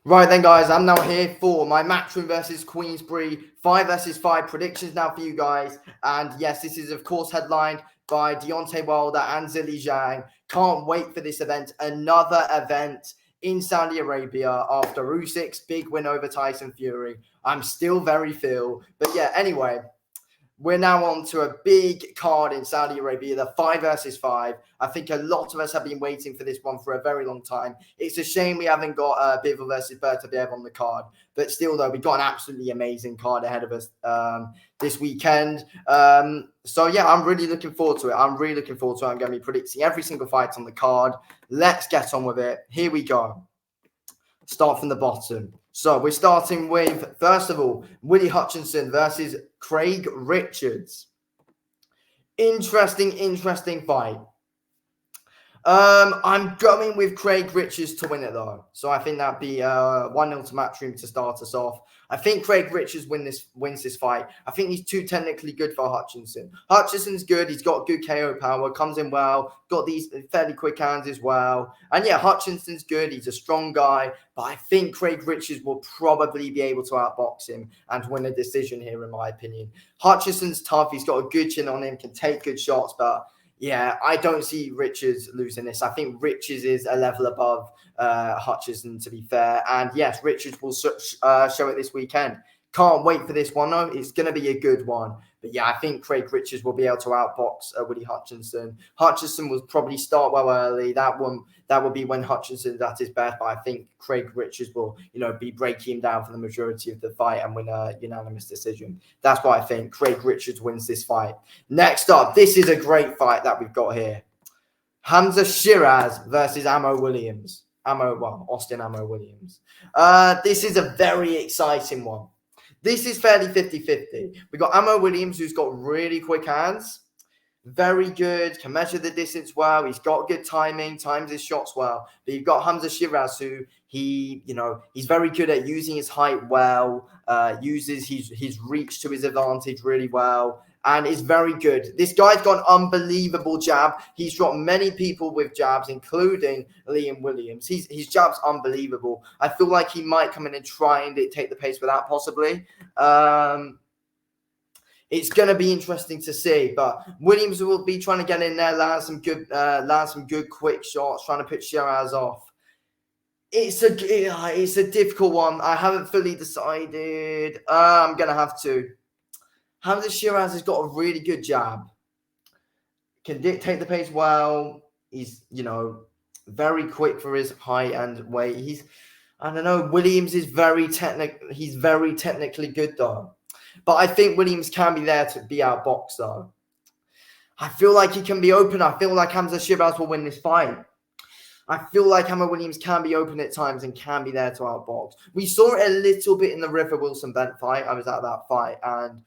Right then, guys, I'm now here for my Matchroom versus Queensbury 5 versus 5 predictions now for you guys. And yes, this is, of course, headlined by Deontay Wilder and Zhilei Zhang. Can't wait for this event. Another event in Saudi Arabia after Usyk's big win over Tyson Fury. I'm still very Phil. But yeah, anyway, we're now on to a big card in Saudi Arabia, the 5 versus 5. I think a lot of us have been waiting for this one for a very long time. It's a shame we haven't got Bivol versus Bertabiev on the card. But still, though, we've got an absolutely amazing card ahead of us this weekend. So, yeah, I'm really looking forward to it. I'm going to be predicting every single fight on the card. Let's get on with it. Here we go. Start from the bottom. So we're starting with, first of all, Willie Hutchinson versus Craig Richards. Interesting fight. I'm going with Craig Richards to win it, though. So I think that'd be 1-0 to Matchroom to start us off. I think Craig Richards wins this fight. I think he's too technically good for Hutchinson. Hutchinson's good. He's got good KO power, comes in well, got these fairly quick hands as well. And yeah, Hutchinson's good. He's a strong guy. But I think Craig Richards will probably be able to outbox him and win a decision here, in my opinion. Hutchinson's tough. He's got a good chin on him, can take good shots, but yeah, I don't see Richards losing this. I think Richards is a level above Hutchinson, to be fair. And yes, Richards will show it this weekend. Can't wait for this one, though. It's going to be a good one. But yeah, I think Craig Richards will be able to outbox Willie Hutchinson. Hutchinson will probably start well early. That will be when Hutchinson's at his best. But I think Craig Richards will, be breaking him down for the majority of the fight and win a unanimous decision. That's what I think. Craig Richards wins this fight. Next up, this is a great fight that we've got here. Hamza Shiraz versus Ammo Williams. Austin Ammo Williams. This is a very exciting one. This is fairly 50-50. We've got Ammo Williams, who's got really quick hands. Very good, can measure the distance well. He's got good timing, times his shots well. But you've got Hamza Shiraz, who he's very good at using his height well, uses his reach to his advantage really well, and is very good. This guy's got an unbelievable jab. He's dropped many people with jabs, including Liam Williams. His jab's unbelievable. I feel like he might come in and try and dictate the pace with that, possibly. It's going to be interesting to see, but Williams will be trying to get in there, land some good quick shots, trying to put Shiraz off. It's a difficult one. I haven't fully decided. I'm going to have to. Hamza Shiraz has got a really good jab. Can dictate the pace well. He's, very quick for his height and weight. Williams is he's very technically good, though. But I think Williams can be there to be outboxed, though. I feel like he can be open. I feel like Hamza Shiraz will win this fight. I feel like Hamza Williams can be open at times and can be there to outbox. We saw it a little bit in the River Wilson Bent fight. I was at that fight, and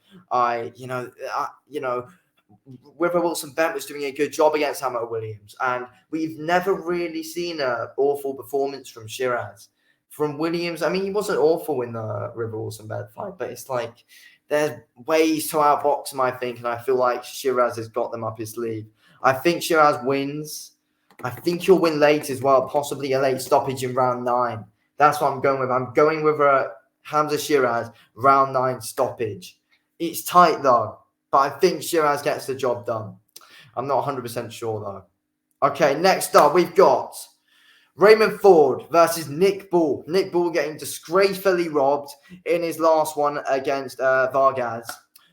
River Wilson Bent was doing a good job against Hamza Williams, and we've never really seen an awful performance from Shiraz. From Williams, I mean, he wasn't awful in the River Wilson Bent fight, but it's like there's ways to outbox him, I think, and I feel like Shiraz has got them up his sleeve. I think Shiraz wins. I think he'll win late as well, possibly a late stoppage in round 9. That's what I'm going with. I'm going with Hamza Shiraz, round 9 stoppage. It's tight, though, but I think Shiraz gets the job done. I'm not 100% sure, though. Okay, next up, we've got Raymond Ford versus Nick Bull. Nick Bull getting disgracefully robbed in his last one against Vargas.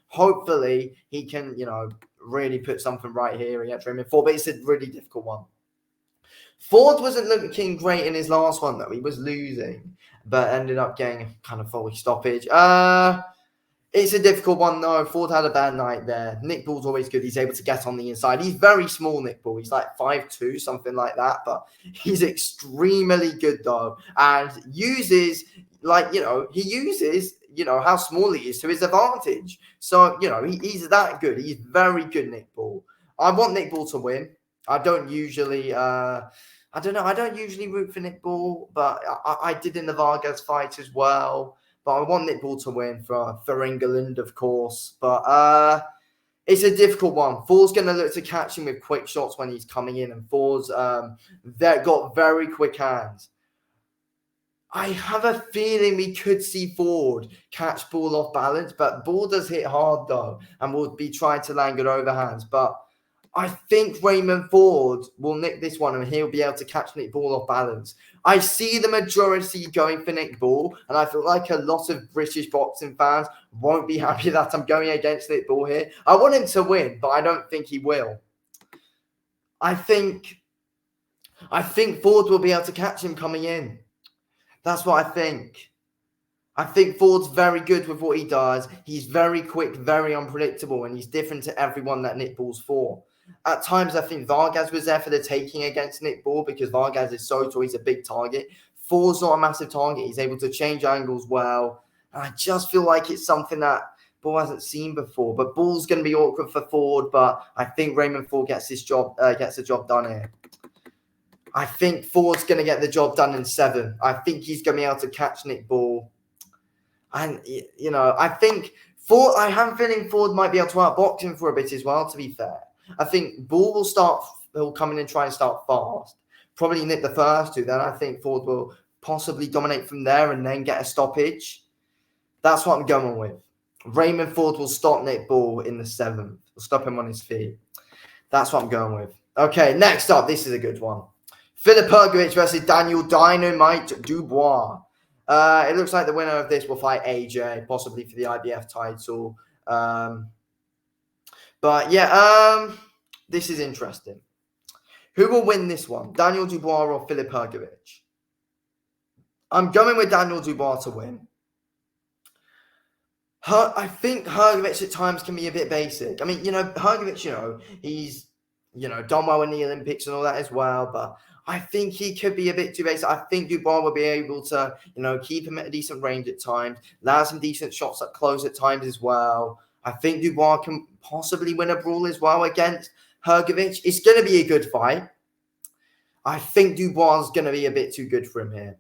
Hopefully, he can, really put something right here against Raymond Ford, but it's a really difficult one. Ford wasn't looking great in his last one, though. He was losing, but ended up getting kind of fully stoppage. It's a difficult one, though. Ford had a bad night there. Nick Bull's always good. He's able to get on the inside. He's very small, Nick Bull. He's like 5'2", something like that. But he's extremely good, though. And uses, how small he is to his advantage. So, he's that good. He's very good, Nick Bull. I want Nick Bull to win. I don't usually root for Nick Bull, but I did in the Vargas fight as well. But I want Nick Bull to win for England, of course. But it's a difficult one. Ford's going to look to catch him with quick shots when he's coming in, and Ford's got very quick hands. I have a feeling we could see Ford catch Ball off balance, but Ball does hit hard though, and will be trying to land good overhands. But I think Raymond Ford will nick this one, and he'll be able to catch Nick Ball off balance. I see the majority going for Nick Ball, and I feel like a lot of British boxing fans won't be happy that I'm going against Nick Ball here. I want him to win, but I don't think he will. I think Ford will be able to catch him coming in. That's what I think. I think Ford's very good with what he does. He's very quick, very unpredictable, and he's different to everyone that Nick Ball's for. At times, I think Vargas was there for the taking against Nick Ball because Vargas is so tall. He's a big target. Ford's not a massive target. He's able to change angles well. And I just feel like it's something that Ball hasn't seen before. But Ball's going to be awkward for Ford, but I think Raymond Ford gets the job done here. I think Ford's going to get the job done in 7. I think he's going to be able to catch Nick Ball. And, you know, I think Ford, I have a feeling Ford might be able to outbox him for a bit as well, to be fair. I think Ball will come in and try and start fast. Probably nick the first 2. Then I think Ford will possibly dominate from there and then get a stoppage. That's what I'm going with. Raymond Ford will stop Nick Ball in the 7th. Will stop him on his feet. That's what I'm going with. Okay, next up, this is a good one. Filip Hrgović versus Daniel Dynamite Dubois. It looks like the winner of this will fight AJ, possibly for the IBF title. But yeah, this is interesting. Who will win this one? Daniel Dubois or Filip Hrgović? I'm going with Daniel Dubois to win. I think Hrgović at times can be a bit basic. I mean, you know, Hrgović, he's, done well in the Olympics and all that as well, but I think he could be a bit too basic. I think Dubois will be able to, keep him at a decent range at times, land some decent shots up close at times as well. I think Dubois can possibly win a brawl as well against Hrgović. It's going to be a good fight. I think Dubois is going to be a bit too good for him here.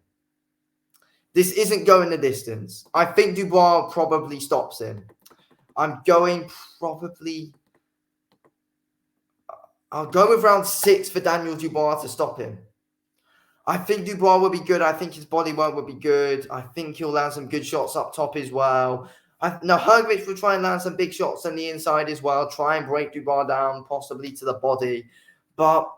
This isn't going the distance. I think Dubois probably stops him. I'll go with round 6 for Daniel Dubois to stop him. I think Dubois will be good. I think his body work will be good. I think he'll land some good shots up top as well. Hrgović will try and land some big shots on the inside as well. Try and break Dubois down, possibly to the body. But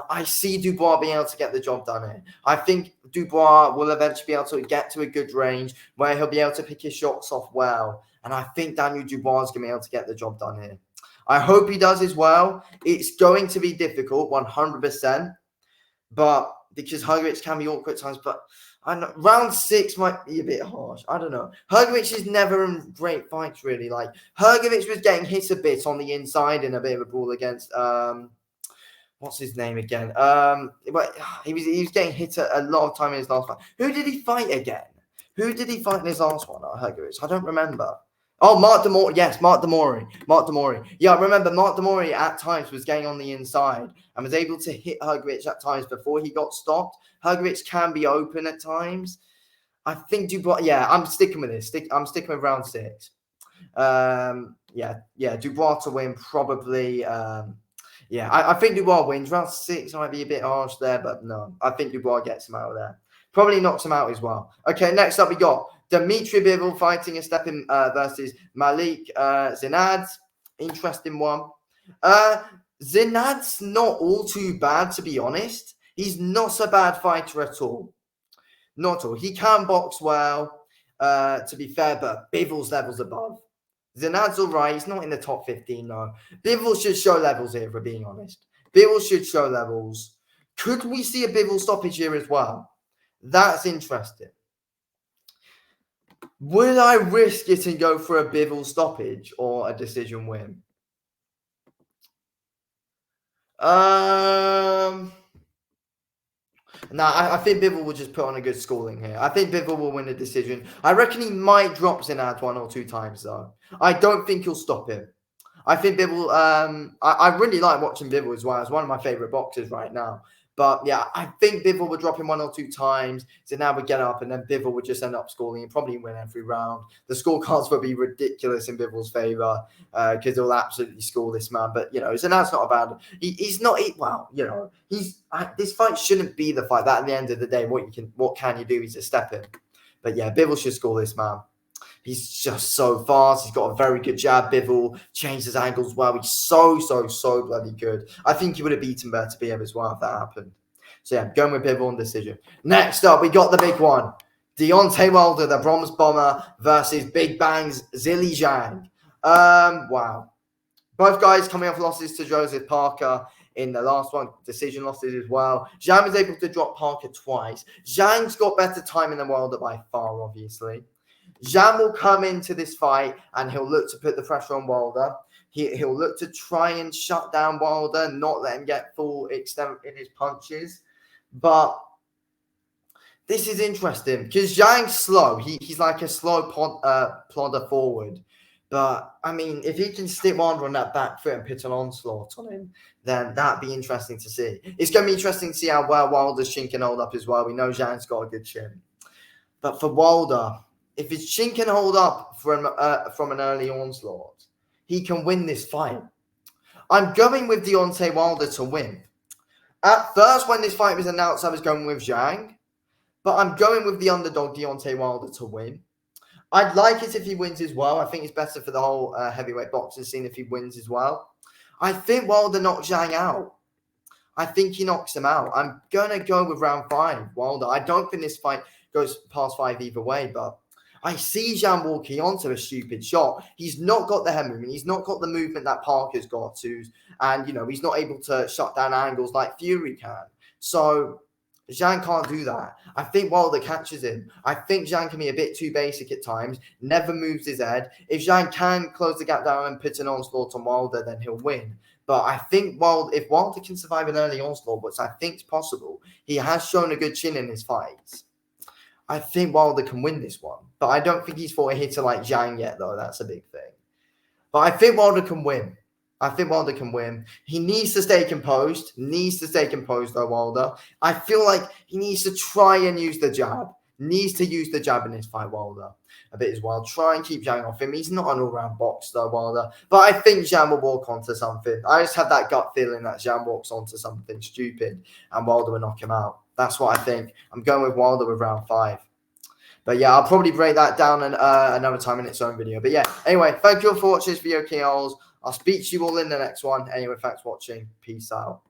I see Dubois being able to get the job done here. I think Dubois will eventually be able to get to a good range where he'll be able to pick his shots off well. And I think Daniel Dubois is going to be able to get the job done here. I hope he does as well. It's going to be difficult, 100%. But because Hrgović can be awkward at times, but I know round 6 might be a bit harsh. I don't know. Hrgović is never in great fights, really. Like, Hrgović was getting hit a bit on the inside in a bit of a brawl against what's his name again? But he was getting hit a lot of time in his last fight. Who did he fight again? Who did he fight in his last one? Hrgović. I don't remember. Oh, Mark Demori. Yes, Mark Demori. Yeah, I remember Mark Demori at times was getting on the inside and was able to hit Hrgović at times before he got stopped. Hrgović can be open at times. I think Dubois. Yeah, I'm sticking with this. I'm sticking with round 6. Dubois to win probably. I think Dubois wins. Round 6 might be a bit harsh there, but no, I think Dubois gets him out of there. Probably knocks him out as well. Okay, next up we got Dmitry Bivol fighting a step in versus Malik Zinad. Interesting one. Zinad's not all too bad, to be honest. He's not a bad fighter at all. Not at all. He can box well, to be fair, but Bivol's levels above. Zinad's all right. He's not in the top 15, though. Bivol should show levels here, if we're being honest. Bivol should show levels. Could we see a Bivol stoppage here as well? That's interesting. Would I risk it and go for a Bivol stoppage or a decision win? I think Bivol will just put on a good schooling here. I think Bivol will win a decision. I reckon he might drop Zinad 1 or 2 times, though. I don't think he'll stop him. I think Bivol... I really like watching Bivol as well. He's one of my favourite boxers right now. But yeah, I think Bivol would drop him 1 or 2 times. So now we get up, and then Bivol would just end up scoring and probably win every round. The scorecards would be ridiculous in Bivol's favour because he'll absolutely score this man. But so that's not a bad. He's not. This fight shouldn't be the fight. That at the end of the day, what can you do? He's a step in. But yeah, Bivol should score this man. He's just so fast. He's got a very good jab. Bivol changed his angles well. He's so bloody good. I think he would have beaten Bertabiev as well if that happened. So yeah, going with Bivol on decision. Next up, we got the big one. Deontay Wilder, the Bronze Bomber, versus Big Bang's Zhilei Zhang. Wow. Both guys coming off losses to Joseph Parker in the last one. Decision losses as well. Zhang was able to drop Parker twice. Zhang's got better timing than Wilder by far, obviously. Zhang will come into this fight and he'll look to put the pressure on Wilder. He'll look to try and shut down Wilder, not let him get full extent in his punches. But this is interesting because Zhang's slow. He's like a slow plodder forward. But, I mean, if he can stick Wilder on that back foot and put an onslaught on him, then that'd be interesting to see. It's going to be interesting to see how well Wilder's chin can hold up as well. We know Zhang's got a good chin. But for Wilder, if his chin can hold up from an early onslaught, he can win this fight. I'm going with Deontay Wilder to win. At first, when this fight was announced, I was going with Zhang. But I'm going with the underdog Deontay Wilder to win. I'd like it if he wins as well. I think it's better for the whole heavyweight boxing scene if he wins as well. I think Wilder knocks Zhang out. I think he knocks him out. I'm going to go with round 5, Wilder. I don't think this fight goes past 5 either way, but I see Zhang walking onto a stupid shot. He's not got the head movement. He's not got the movement that Parker's got to. And, he's not able to shut down angles like Fury can. So Zhang can't do that. I think Wilder catches him. I think Zhang can be a bit too basic at times, never moves his head. If Zhang can close the gap down and put an onslaught on Wilder, then he'll win. But I think if Wilder can survive an early onslaught, which I think is possible, he has shown a good chin in his fights. I think Wilder can win this one. But I don't think he's fought a hitter like Zhang yet, though. That's a big thing. But I think Wilder can win. He needs to stay composed. Though, Wilder. I feel like he needs to try and use the jab. Needs to use the jab in this fight, Wilder. A bit as well. Try and keep Zhang off him. He's not an all-round boxer, though, Wilder. But I think Zhang will walk onto something. I just have that gut feeling that Zhang walks onto something stupid and Wilder will knock him out. That's what I think. I'm going with Wilder with round 5. But yeah, I'll probably break that down another time in its own video. But yeah, anyway, thank you all for watching this video, Keels. I'll speak to you all in the next one. Anyway, thanks for watching. Peace out.